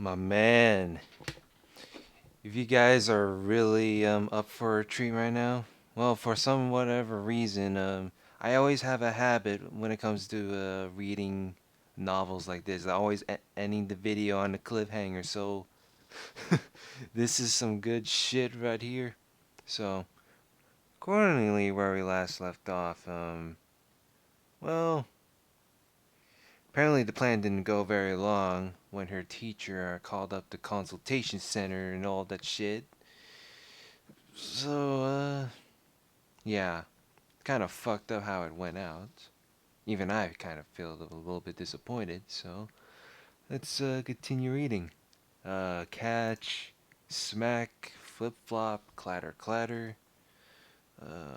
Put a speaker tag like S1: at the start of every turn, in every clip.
S1: My man, if you guys are really up for a treat right now, well, for some whatever reason, I always have a habit when it comes to reading novels like this. I always ending the video on a cliffhanger. So this is some good shit right here. So accordingly, where we last left off, well, apparently the plan didn't go very long when her teacher called up the consultation center and all that shit. So, yeah, kind of fucked up how it went out. Even I kind of feel a little bit disappointed, so let's continue reading. Catch, smack, flip flop, clatter clatter.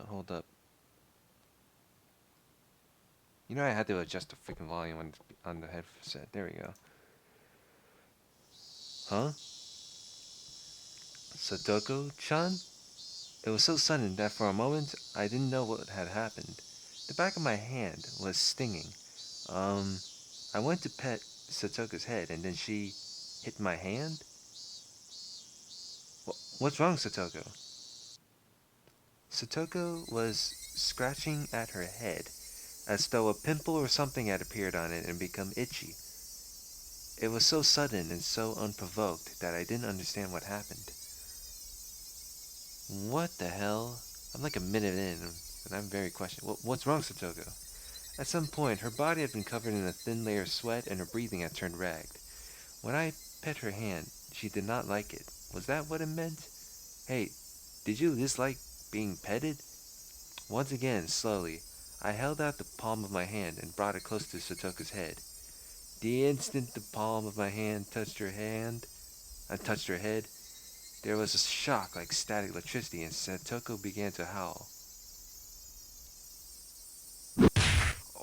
S1: Hold up. You know I had to adjust the freaking volume on the headset. There we go. Huh? Satoko-chan? It was so sudden that for a moment I didn't know what had happened. The back of my hand was stinging. Um, I went to pet Satoko's head and then she hit my hand? What's wrong, Satoko? Satoko was scratching at her head as though a pimple or something had appeared on it and become itchy. It was so sudden and so unprovoked that I didn't understand what happened. What the hell? I'm like a minute in and I'm very questioning. What's wrong, Satoko? At some point, her body had been covered in a thin layer of sweat and her breathing had turned ragged. When I pet her hand, she did not like it. Was that what it meant? Hey, did you dislike being petted? Once again, slowly, I held out the palm of my hand and brought it close to Satoko's head. The instant the palm of my hand touched her head, there was a shock like static electricity and Satoko began to howl.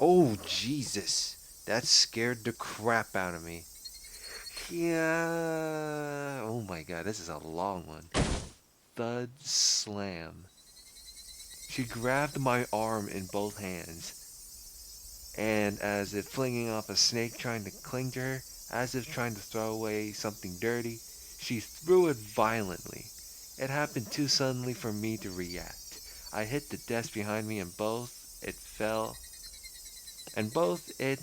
S1: Oh, Jesus! That scared the crap out of me. Yeah. Oh my god, this is a long one. Thud slam. She grabbed my arm in both hands, and as if flinging off a snake trying to cling to her, as if trying to throw away something dirty, she threw it violently. It happened too suddenly for me to react. I hit the desk behind me and both it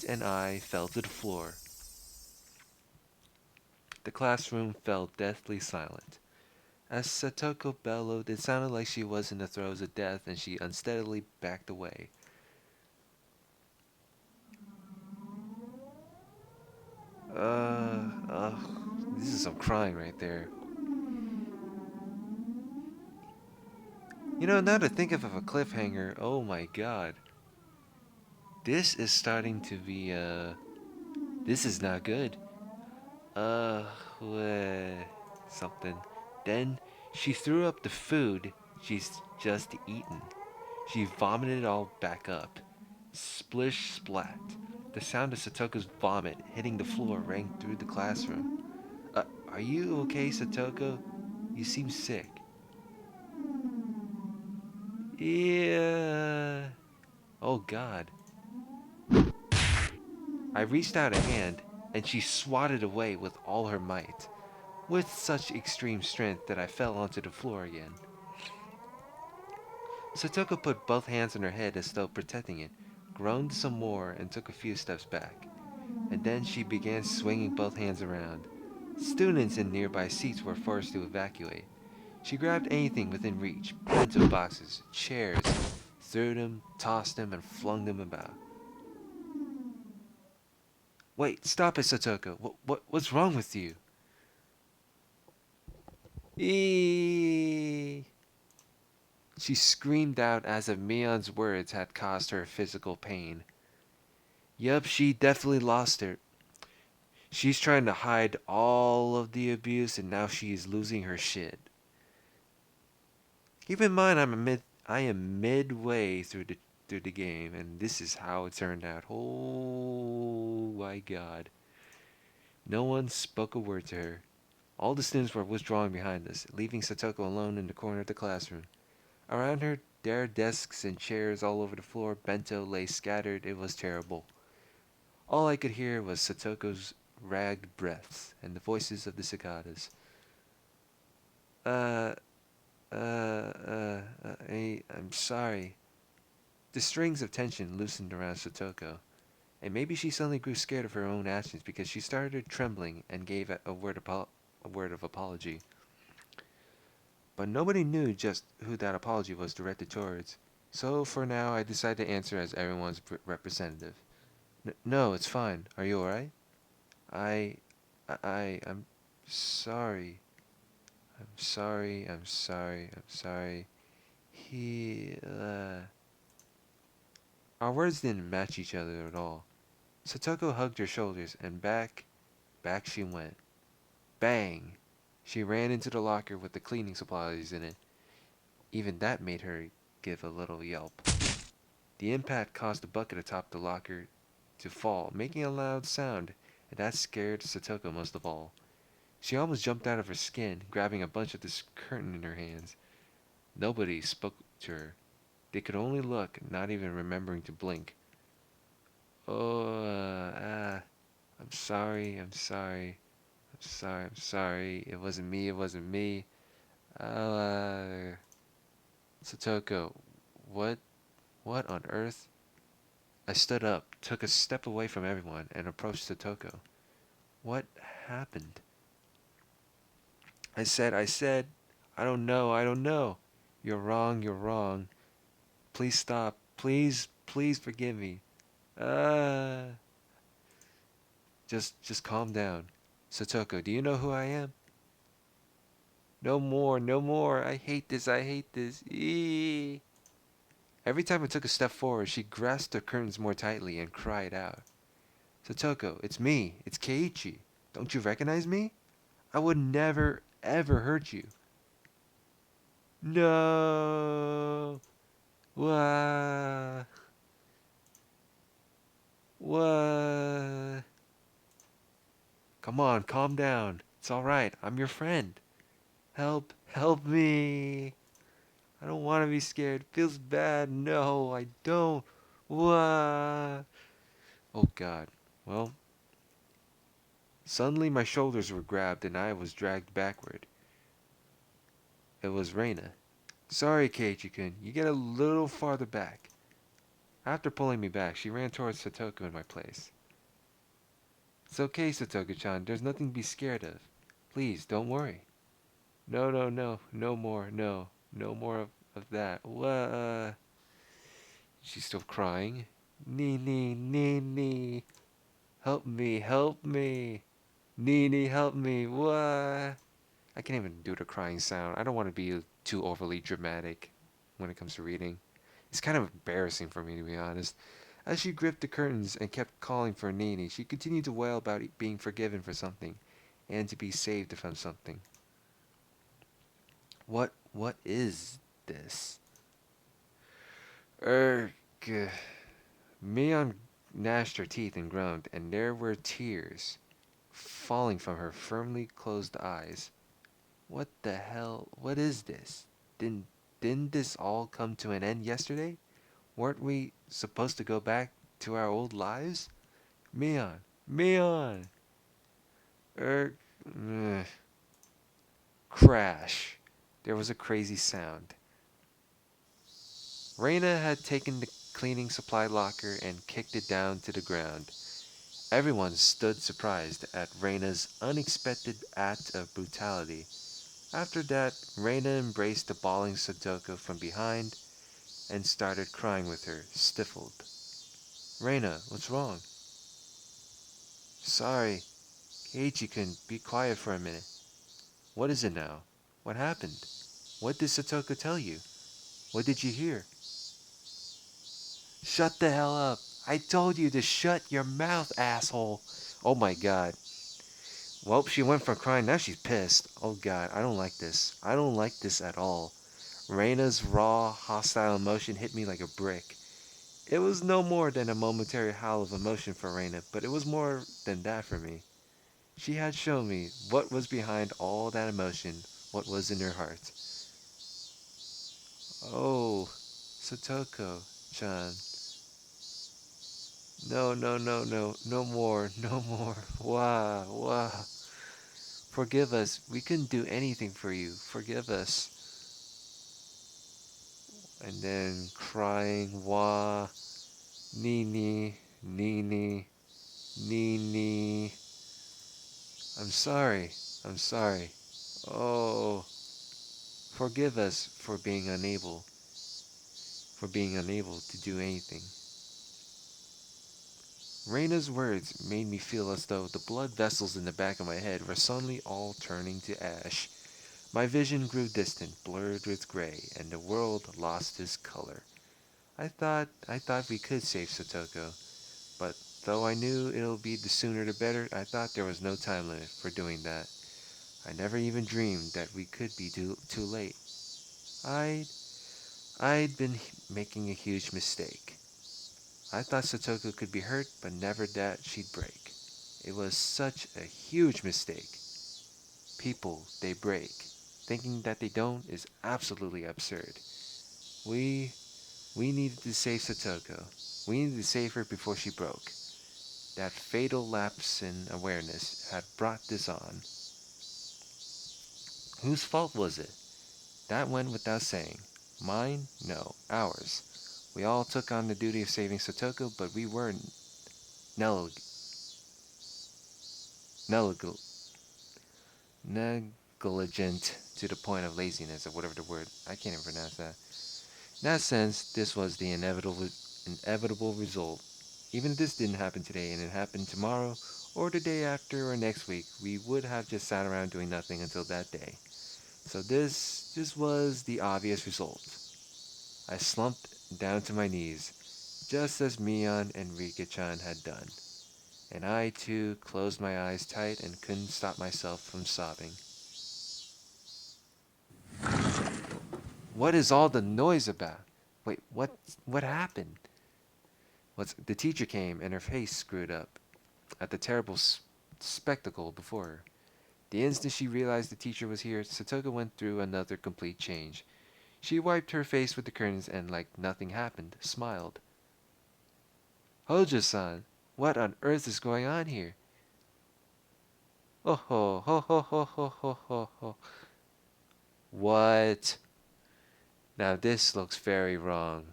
S1: and I fell to the floor. The classroom fell deathly silent. As Satoko bellowed, it sounded like she was in the throes of death and she unsteadily backed away. Uh, this is some crying right there. You know, now to think of a cliffhanger, oh my god. This is starting to be, this is not good. Uh, something. Then she threw up the food she's just eaten. She vomited it all back up. Splish splat. The sound of Satoko's vomit hitting the floor rang through the classroom. Are you okay, Satoko? You seem sick. Yeah. Oh god. I reached out a hand, and she swatted away with all her might, with such extreme strength that I fell onto the floor again. Satoko put both hands on her head as though protecting it, groaned some more, and took a few steps back. And then she began swinging both hands around. Students in nearby seats were forced to evacuate. She grabbed anything within reach, bento boxes, chairs, threw them, tossed them, and flung them about. Wait, stop it, Satoko. What's wrong with you? Eee! She screamed out as if Mion's words had caused her physical pain. Yup, she definitely lost it. She's trying to hide all of the abuse and now she is losing her shit. Keep in mind I am midway through the game and this is how it turned out. Oh my god. No one spoke a word to her. All the students were withdrawing behind us, leaving Satoko alone in the corner of the classroom. Around her, there are desks and chairs all over the floor. Bento lay scattered. It was terrible. All I could hear was Satoko's ragged breaths and the voices of the cicadas. Uh, I'm sorry. The strings of tension loosened around Satoko, and maybe she suddenly grew scared of her own actions because she started trembling and gave a word of apology. But nobody knew just who that apology was directed towards. So for now, I decided to answer as everyone's representative. No, it's fine. Are you alright? I, I'm sorry. I'm sorry. I'm sorry. I'm sorry. He, Our words didn't match each other at all. Satoko hugged her shoulders, and back she went. Bang! She ran into the locker with the cleaning supplies in it. Even that made her give a little yelp. The impact caused the bucket atop the locker to fall, making a loud sound, and that scared Satoko most of all. She almost jumped out of her skin, grabbing a bunch of this curtain in her hands. Nobody spoke to her. They could only look, not even remembering to blink. Oh, I'm sorry, I'm sorry, I'm sorry, I'm sorry. It wasn't me, it wasn't me. Uh, Satoko, what, what on earth? I stood up, took a step away from everyone, and approached Satoko. What happened? I said, I don't know. You're wrong, you're wrong. Please stop. Please forgive me. Uh, just calm down. Satoko, do you know who I am? No more, no more. I hate this, I hate this. Eee. Every time I took a step forward, she grasped the curtains more tightly and cried out. Satoko, it's me. It's Keiichi. Don't you recognize me? I would never, ever hurt you. No. What? What? Come on, calm down. It's alright. I'm your friend. Help me. I don't want to be scared. It feels bad. No, I don't. What? Oh God. Well, suddenly my shoulders were grabbed and I was dragged backward. It was Reina. Sorry, Keiichi-kun. You get a little farther back. After pulling me back, she ran towards Satoko in my place. It's okay, Satoko-chan. There's nothing to be scared of. Please, don't worry. No, no, no. No more. No. No more of that. What? She's still crying. Nee. Help me, help me. Nee, help me. What? I can't even do the crying sound. I don't want to be too overly dramatic when it comes to reading. It's kind of embarrassing for me, to be honest. As she gripped the curtains and kept calling for Nini, she continued to wail about being forgiven for something and to be saved from something. What is this? Erg. Mion gnashed her teeth and groaned, and there were tears falling from her firmly closed eyes. What the hell? What is this? Didn't didn't this all come to an end yesterday? Weren't we supposed to go back to our old lives? Mion. Er, ugh. Crash. There was a crazy sound. Reina had taken the cleaning supply locker and kicked it down to the ground. Everyone stood surprised at Reina's unexpected act of brutality. After that, Reina embraced the bawling Satoko from behind and started crying with her, stifled. Reina, what's wrong? Sorry. Keiichi can be quiet for a minute. What is it now? What happened? What did Satoko tell you? What did you hear? Shut the hell up. I told you to shut your mouth, asshole. Oh my god. Well, she went from crying, now she's pissed. Oh god, I don't like this. I don't like this at all. Reina's raw, hostile emotion hit me like a brick. It was no more than a momentary howl of emotion for Reina, but it was more than that for me. She had shown me what was behind all that emotion, what was in her heart. Oh, Satoko-chan. No, no, no, no. No more. No more. Wah, wah. Forgive us. We couldn't do anything for you. Forgive us. And then crying, wah, Nini, Nini, Nini. I'm sorry. I'm sorry. Oh, forgive us for being unable to do anything. Reina's words made me feel as though the blood vessels in the back of my head were suddenly all turning to ash. My vision grew distant, blurred with gray, and the world lost its color. I thought we could save Satoko, but though I knew it'll be the sooner the better, I thought there was no time limit for doing that. I never even dreamed that we could be too late. I'd I'd been making a huge mistake. I thought Satoko could be hurt, but never that she'd break. It was such a huge mistake. People, they break. Thinking that they don't is absolutely absurd. We we needed to save Satoko. We needed to save her before she broke. That fatal lapse in awareness had brought this on. Whose fault was it? That went without saying. Mine? No, ours. We all took on the duty of saving Satoko, but we were neg- neg- negligent to the point of laziness, or whatever the word. I can't even pronounce that. In that sense, this was the inevitable result. Even if this didn't happen today and it happened tomorrow, or the day after, or next week, we would have just sat around doing nothing until that day. So this was the obvious result. I slumped down to my knees, just as Mion and Rika-chan had done, and I too closed my eyes tight and couldn't stop myself from sobbing. What is all the noise about? Wait, what happened? The teacher came and her face screwed up at the terrible spectacle before her. The instant she realized the teacher was here, Satoko went through another complete change. She wiped her face with the curtains and, like nothing happened, smiled. Hojo-san, what on earth is going on here? Oh ho ho ho ho ho ho ho ho. What? Now this looks very wrong.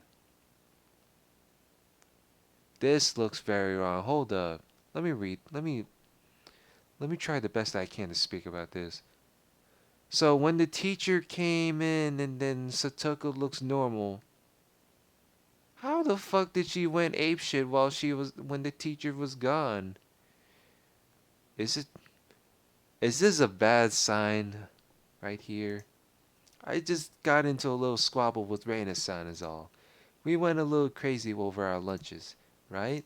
S1: This looks very wrong. Hold up. Let me read. Let me try the best I can to speak about this. So when the teacher came in and then Satoko looks normal, how the fuck did she went apeshit while she was when the teacher was gone? Is it is this a bad sign right here? I just got into a little squabble with Reina-san is all. We went a little crazy over our lunches, right?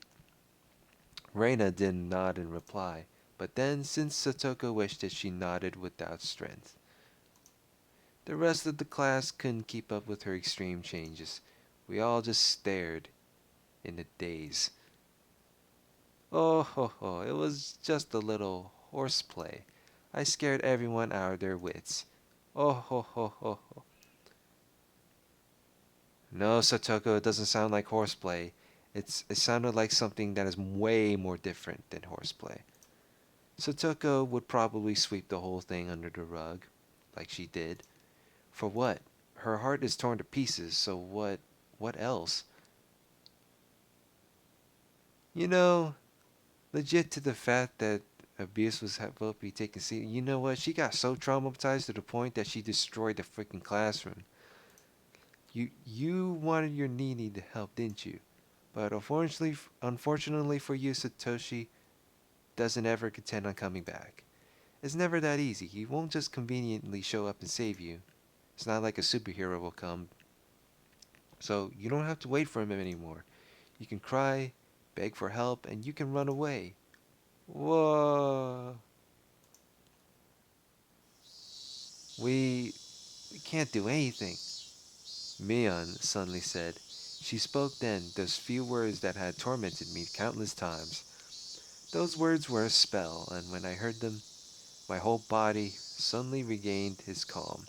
S1: Reina didn't nod in reply, but then since Satoko wished it, she nodded without strength. The rest of the class couldn't keep up with her extreme changes. We all just stared in a daze. Oh ho ho, it was just a little horseplay. I scared everyone out of their wits. Oh ho ho ho ho. No, Satoko, it doesn't sound like horseplay. It sounded like something that is way more different than horseplay. Satoko would probably sweep the whole thing under the rug, like she did. For what? Her heart is torn to pieces, so what else? You know, legit to the fact that abuse was will be taken seriously. You know what? She got so traumatized to the point that she destroyed the freaking classroom. You wanted your Nini to help, didn't you? But unfortunately for you, Satoshi doesn't ever intend on coming back. It's never that easy. He won't just conveniently show up and save you. It's not like a superhero will come. So you don't have to wait for him anymore. You can cry, beg for help, and you can run away. Whoa. We we can't do anything, Mion suddenly said. She spoke then those few words that had tormented me countless times. Those words were a spell, and when I heard them, my whole body suddenly regained its calm.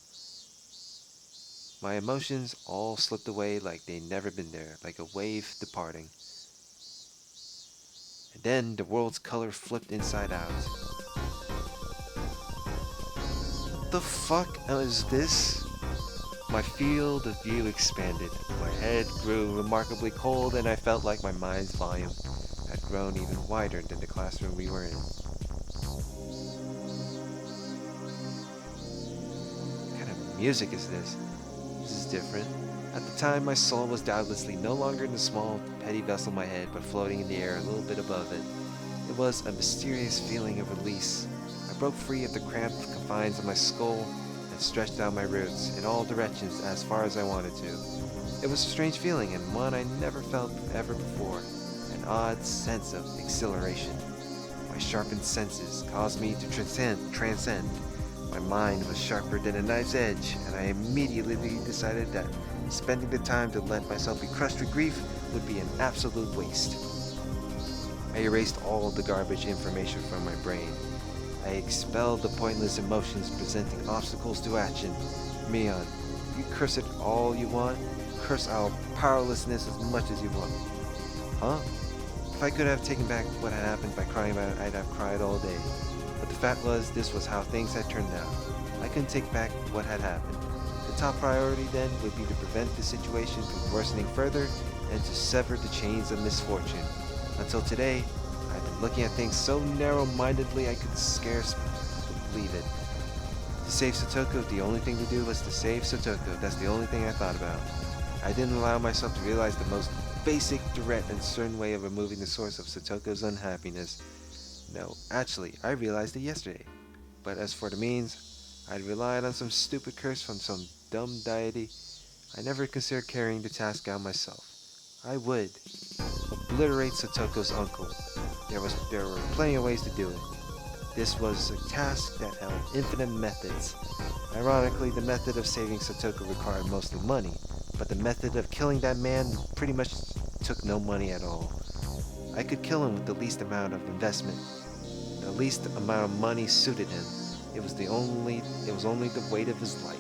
S1: My emotions all slipped away like they'd never been there, like a wave departing. And then the world's color flipped inside out. What the fuck is this? My field of view expanded. My head grew remarkably cold and I felt like my mind's volume had grown even wider than the classroom we were in. What kind of music is this? This is different. At the time, my soul was doubtlessly no longer in the small, petty vessel in my head, but floating in the air a little bit above it. It was a mysterious feeling of release. I broke free of the cramped confines of my skull and stretched out my roots in all directions as far as I wanted to. It was a strange feeling and one I never felt ever before, an odd sense of exhilaration. My sharpened senses caused me to transcend. My mind was sharper than a knife's edge, and I immediately decided that spending the time to let myself be crushed with grief would be an absolute waste. I erased all the garbage information from my brain. I expelled the pointless emotions presenting obstacles to action. Mion, you curse it all you want, curse our powerlessness as much as you want. Huh? If I could have taken back what had happened by crying about it, I'd have cried all day. But the fact was, this was how things had turned out. I couldn't take back what had happened. The top priority then would be to prevent the situation from worsening further and to sever the chains of misfortune. Until today, I've been looking at things so narrow-mindedly I could scarce believe it. To save Satoko, the only thing to do was to save Satoko. That's the only thing I thought about. I didn't allow myself to realize the most basic, direct, and certain way of removing the source of Satoko's unhappiness. No, actually, I realized it yesterday. But as for the means, I'd relied on some stupid curse from some dumb deity. I never considered carrying the task out myself. I would obliterate Satoko's uncle. There were plenty of ways to do it. This was a task that held infinite methods. Ironically, the method of saving Satoko required mostly money, but the method of killing that man pretty much took no money at all. I could kill him with the least amount of investment. The least amount of money suited him. It was only the weight of his life.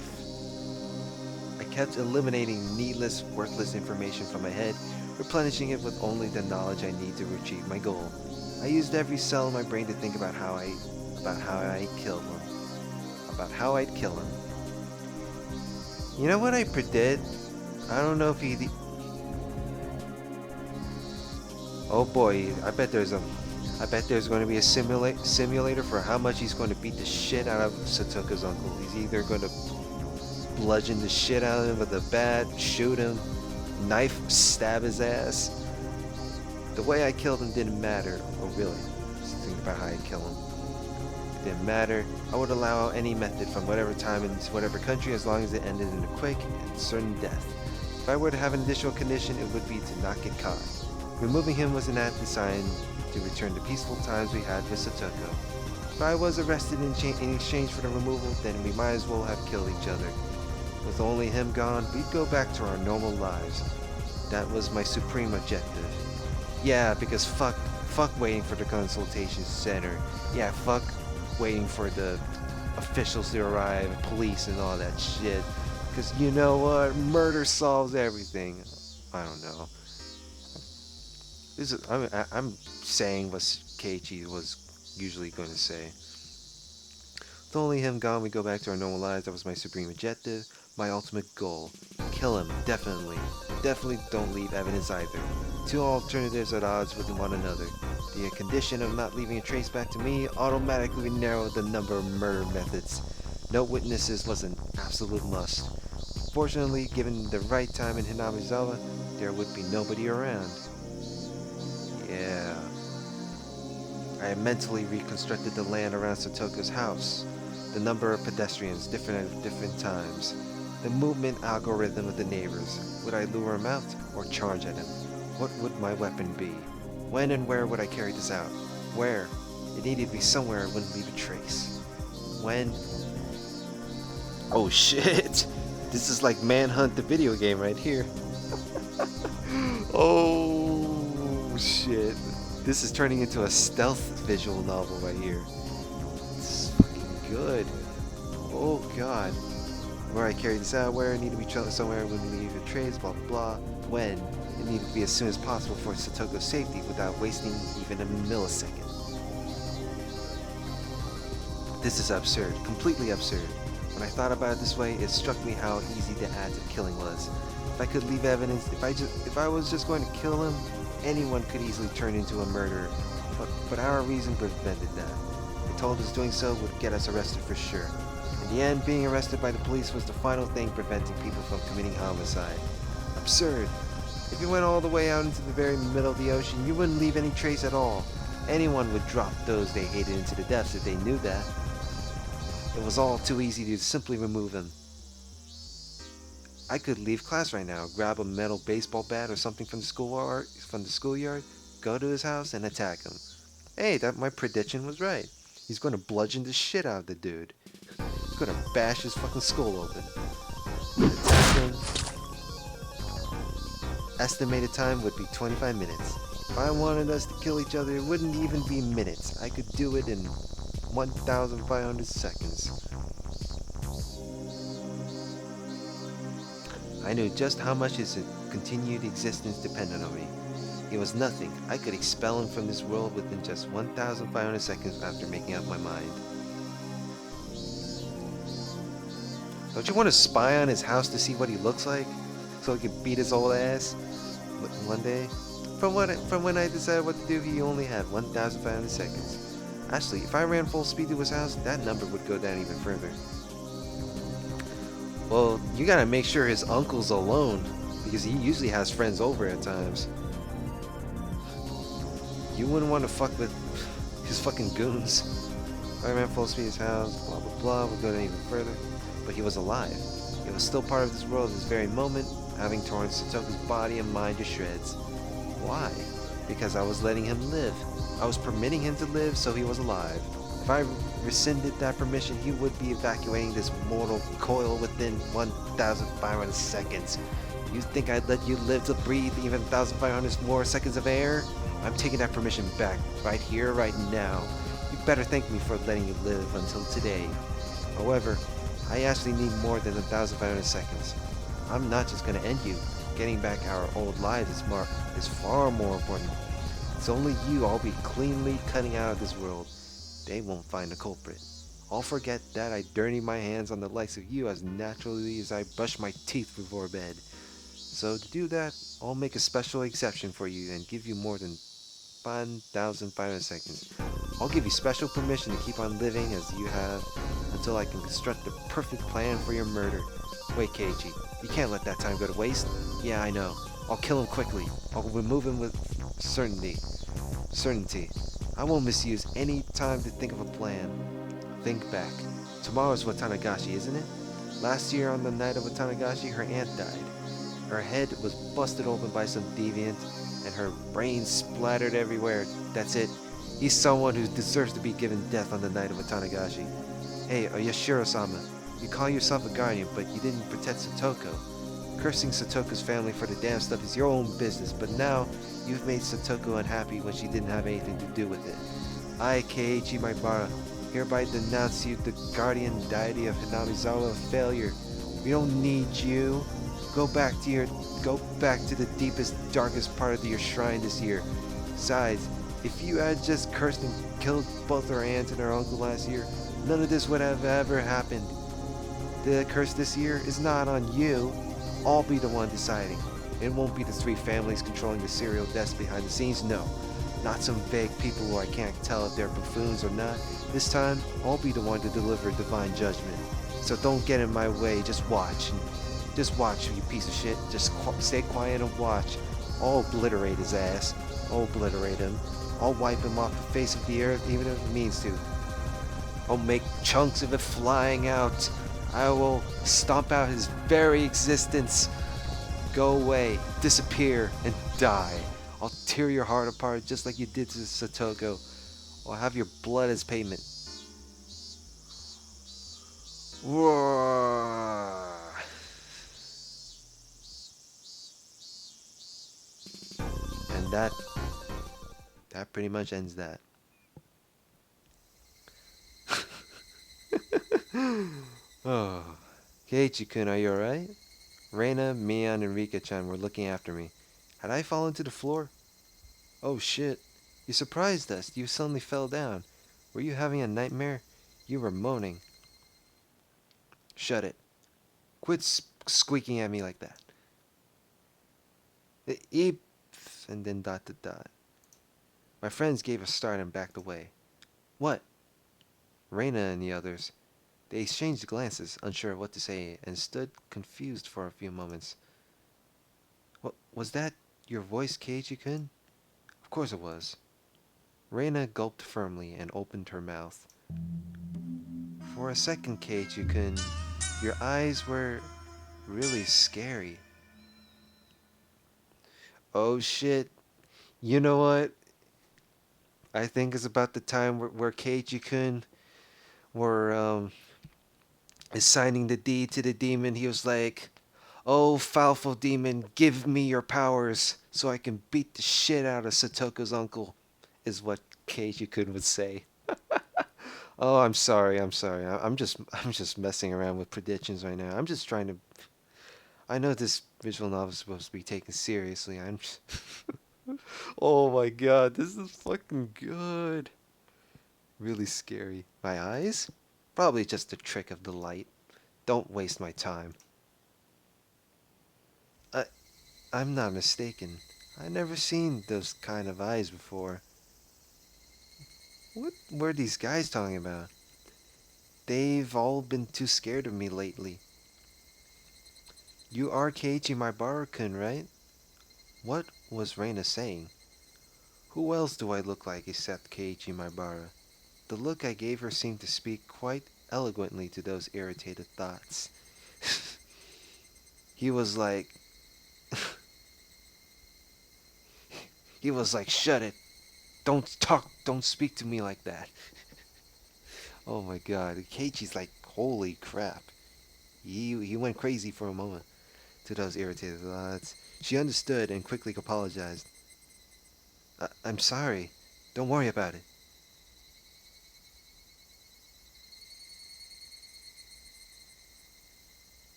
S1: I kept eliminating needless, worthless information from my head, replenishing it with only the knowledge I need to achieve my goal. I used every cell in my brain to think about how I'd kill him. You know what I predict? I don't know if he. Oh boy, I bet there's going to be a simulator for how much he's going to beat the shit out of Satoko's uncle. He's either going to bludgeon the shit out of him with a bat, shoot him, knife, stab his ass. The way I killed him didn't matter. Oh really? Just think about how I kill him. It didn't matter. I would allow any method from whatever time and whatever country as long as it ended in a quick and certain death. If I were to have an additional condition, it would be to not get caught. Removing him was an act designed to return the peaceful times we had with Satoko. If I was arrested in exchange for the removal, then we might as well have killed each other. With only him gone, we'd go back to our normal lives. That was my supreme objective. Yeah, because fuck waiting for the consultation center. Yeah, fuck waiting for the officials to arrive, police and all that shit. Because you know what? Murder solves everything. I don't know. I'm saying what Keiichi was usually going to say. With only him gone, we go back to our normal lives. That was my supreme objective, my ultimate goal. Kill him, definitely. Definitely don't leave evidence either. Two alternatives at odds with one another. The condition of not leaving a trace back to me automatically narrowed the number of murder methods. No witnesses was an absolute must. Fortunately, given the right time in Hinamizawa, there would be nobody around. Yeah. I mentally reconstructed the land around Satoko's house. The number of pedestrians, different at different times. The movement algorithm of the neighbors. Would I lure him out or charge at him? What would my weapon be? When and where would I carry this out? Where? It needed to be somewhere it wouldn't leave a trace. When? Oh shit! This is like Manhunt the video game right here. Oh shit. This is turning into a stealth visual novel right here. This is fucking good. Oh god. Where I carry this out, where I need to be somewhere when we leave a trace, blah blah blah. When? It needed to be as soon as possible for Satoko's safety without wasting even a millisecond. This is absurd, completely absurd. When I thought about it this way, it struck me how easy the act of killing was. If I could leave evidence, if I was just going to kill him, anyone could easily turn into a murderer. But our reason prevented that. It told us doing so would get us arrested for sure. In the end, being arrested by the police was the final thing preventing people from committing homicide. Absurd. If you went all the way out into the very middle of the ocean, you wouldn't leave any trace at all. Anyone would drop those they hated into the depths if they knew that. It was all too easy to simply remove them. I could leave class right now, grab a metal baseball bat or something from the schoolyard, go to his house and attack him. Hey, my prediction was right. He's going to bludgeon the shit out of the dude. He's going to bash his fucking skull open. Attack him. Estimated time would be 25 minutes. If I wanted us to kill each other, it wouldn't even be minutes. I could do it in 1,500 seconds. I knew just how much his continued existence depended on me. He was nothing. I could expel him from this world within just 1,500 seconds after making up my mind. Don't you want to spy on his house to see what he looks like? So he can beat his old ass one day? From when I decided what to do, he only had 1,500 seconds. Actually, if I ran full speed to his house, that number would go down even further. Well, you gotta make sure his uncle's alone, because he usually has friends over at times. You wouldn't want to fuck with his fucking goons. If I ran full speed to his house, blah blah blah, would go down even further. But he was alive. He was still part of this world at this very moment, having torn Satoko's body and mind to shreds. Why? Because I was letting him live. I was permitting him to live, so he was alive. If I rescinded that permission, he would be evacuating this mortal coil within 1,500 seconds. You think I'd let you live to breathe even 1,500 more seconds of air? I'm taking that permission back, right here, right now. You better thank me for letting you live until today. However, I actually need more than 1,500 seconds. I'm not just gonna end you. Getting back our old lives is far more important. It's only you I'll be cleanly cutting out of this world. They won't find the culprit. I'll forget that I dirty my hands on the likes of you as naturally as I brush my teeth before bed. So to do that, I'll make a special exception for you and give you more than 1,500 seconds. I'll give you special permission to keep on living as you have until I can construct the perfect plan for your murder. Wait, Keiichi, you can't let that time go to waste. Yeah, I know. I'll kill him quickly. I'll remove him with certainty. I won't misuse any time to think of a plan. Think back. Tomorrow's Watanagashi, isn't it? Last year on the night of Watanagashi, her aunt died. Her head was busted open by some deviant, and her brains splattered everywhere. That's it. He's someone who deserves to be given death on the night of Watanagashi. Hey, Yashiro-sama, you call yourself a guardian, but you didn't protect Satoko. Cursing Satoko's family for the damn stuff is your own business, but now you've made Satoko unhappy when she didn't have anything to do with it. I, Keiichi Maibara, hereby denounce you, the guardian deity of Hinamizawa, a failure. We don't need you. Go back to the deepest, darkest part of your shrine this year. Besides, if you had just cursed and killed both our aunt and our uncle last year, none of this would have ever happened. The curse this year is not on you. I'll be the one deciding. It won't be the three families controlling the serial deaths behind the scenes, no. Not some vague people who I can't tell if they're buffoons or not. This time, I'll be the one to deliver divine judgment. So don't get in my way, just watch. Just watch, you piece of shit. Just stay quiet and watch. I'll obliterate his ass. I'll obliterate him. I'll wipe him off the face of the earth, even if it means to. I'll make chunks of it flying out. I will stomp out his very existence. Go away, disappear, and die. I'll tear your heart apart just like you did to Satoko. I'll have your blood as payment. Roar. And that pretty much ends that. Oh, Keiichi-kun, are you alright? Reina, Mian, and Rika-chan were looking after me. Had I fallen to the floor? Oh shit. You surprised us. You suddenly fell down. Were you having a nightmare? You were moaning. Shut it. Quit squeaking at me like that. Eep. And then dot to dot. My friends gave a start and backed away. What? Reina and the others. They exchanged glances, unsure of what to say, and stood confused for a few moments. What was that your voice, Keiichi-kun? Of course it was. Reina gulped firmly and opened her mouth. For a second, Keiichi-kun, your eyes were really scary. Oh shit. You know what? I think it's about the time where Keiichi-kun were assigning the deed to the demon. He was like, "Oh, foulful demon, give me your powers so I can beat the shit out of Satoko's uncle," is what Keiichi-kun would say. Oh, I'm sorry. I'm sorry. I'm just messing around with predictions right now. I'm just trying to. I know this visual novel is supposed to be taken seriously. I'm just. Oh my god, this is fucking good. Really scary. My eyes? Probably just a trick of the light. Don't waste my time. I I'm not mistaken. I never seen those kind of eyes before. What were these guys talking about? They've all been too scared of me lately. You are Keiichi Maibara-kun, right? What was Reina saying? Who else do I look like except Keiichi Maibara? The look I gave her seemed to speak quite eloquently to those irritated thoughts. He was like, he was like, shut it. Don't talk, don't speak to me like that. Oh my god. Keiichi's like, holy crap. He went crazy for a moment to those irritated thoughts. She understood and quickly apologized. I'm sorry. Don't worry about it.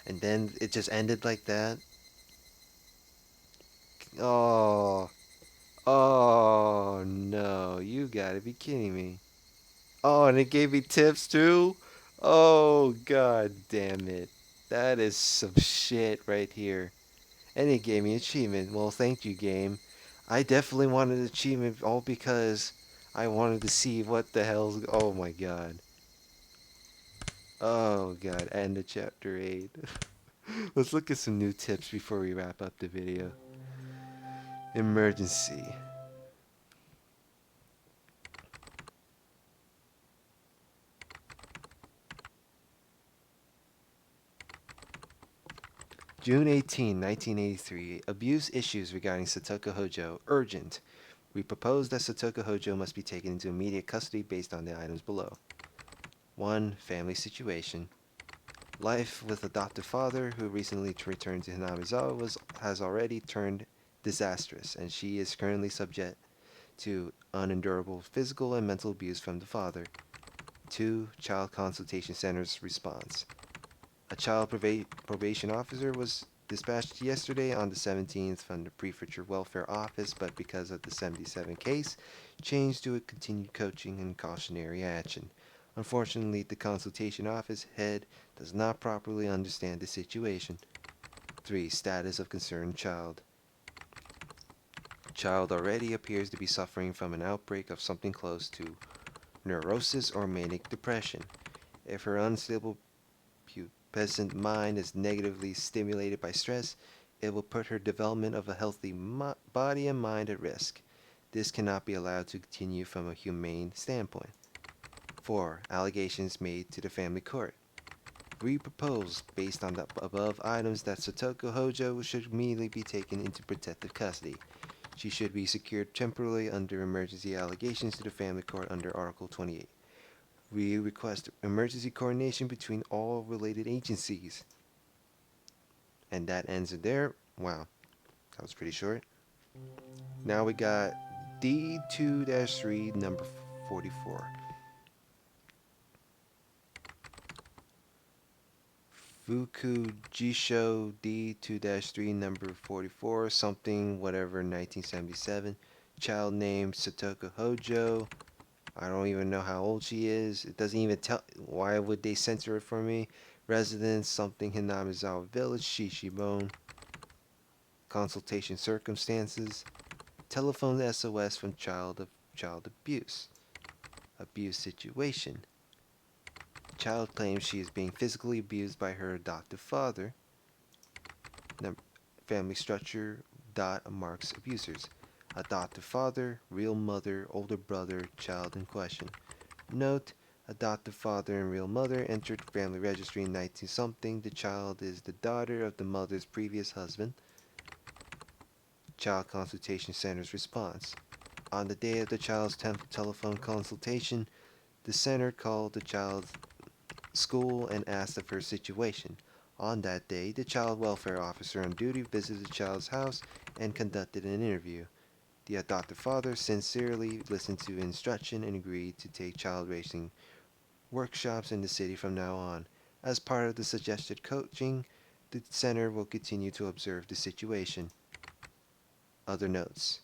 S1: And then it just ended like that. Oh, oh no, you gotta be kidding me. Oh, and it gave me tips too? Oh, god damn it. That is some shit right here. And it gave me achievement. Well, thank you, game. I definitely wanted achievement all because I wanted to see what the hell's. Oh my god. Oh god, end of chapter 8. Let's look at some new tips before we wrap up the video. Emergency. June 18, 1983. Abuse issues regarding Satoko Hojo. Urgent. We propose that Satoko Hojo must be taken into immediate custody based on the items below. 1. Family situation. Life with adoptive father who recently returned to Hinamizawa has already turned disastrous, and she is currently subject to unendurable physical and mental abuse from the father. 2. Child Consultation Center's response. A child probation officer was dispatched yesterday on the 17th from the Prefecture Welfare Office, but because of the 77 case, changed to a continued coaching and cautionary action. Unfortunately, the consultation office head does not properly understand the situation. 3. Status of concerned child. Child already appears to be suffering from an outbreak of something close to neurosis or manic depression. If her unstable pubescent mind is negatively stimulated by stress, it will put her development of a healthy body and mind at risk. This cannot be allowed to continue from a humane standpoint. 4. Allegations made to the family court. We propose, based on the above items, that Satoko Hojo should immediately be taken into protective custody. She should be secured temporarily under emergency allegations to the family court under Article 28. We request emergency coordination between all related agencies. And that ends it there. Wow, that was pretty short. Now we got D2-3, number 44. Fuku Jisho D2-3 number 44 something whatever 1977. Child named Satoko Hojo. I don't even know how old she is. It doesn't even tell. Why would they censor it for me? Residence something Hinamizawa Village, Shishibone. Consultation circumstances. Telephone SOS from child abuse. Abuse situation. Child claims she is being physically abused by her adoptive father. Family structure marks abusers. Adoptive father, real mother, older brother, child in question. Note, adoptive father and real mother entered family registry in 19 something. The child is the daughter of the mother's previous husband. Child Consultation Center's response. On the day of the child's 10th telephone consultation, the center called the child's school and asked of her situation. On that day, the child welfare officer on duty visited the child's house and conducted an interview. The adoptive father sincerely listened to instruction and agreed to take child raising workshops in the city from now on. As part of the suggested coaching, the center will continue to observe the situation. Other notes.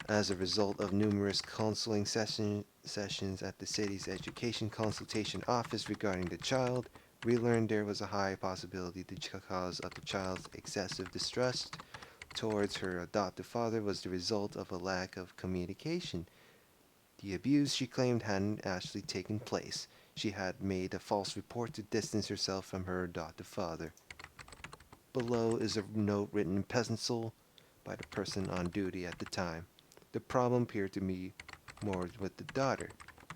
S1: As a result of numerous counseling sessions at the city's education consultation office regarding the child, we learned there was a high possibility the cause of the child's excessive distrust towards her adoptive father was the result of a lack of communication. The abuse she claimed hadn't actually taken place. She had made a false report to distance herself from her adoptive father. Below is a note written in pencil by the person on duty at the time. The problem appeared to me more with the daughter.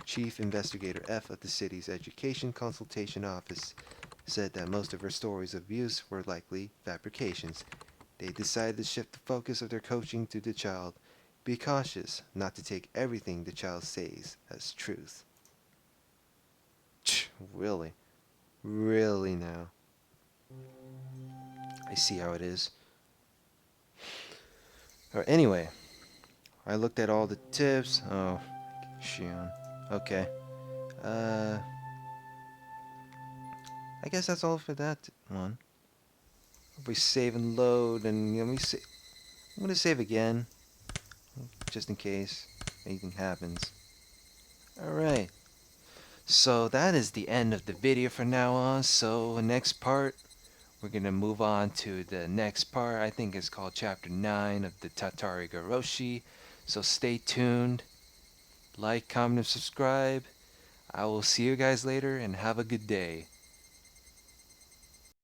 S1: Chief Investigator F of the city's Education Consultation Office said that most of her stories of abuse were likely fabrications. They decided to shift the focus of their coaching to the child. Be cautious not to take everything the child says as truth. Really? Really now? I see how it is. Anyway, I looked at all the tips. Oh, Shion. Okay. Uh, I guess that's all for that one. We save and load, and let me see. I'm gonna save again, just in case anything happens. All right. So that is the end of the video from now on. So next part, we're gonna move on to the next part. I think it's called Chapter 9 of the Tatarigoroshi. So stay tuned. Like, comment, and subscribe. I will see you guys later and have a good day.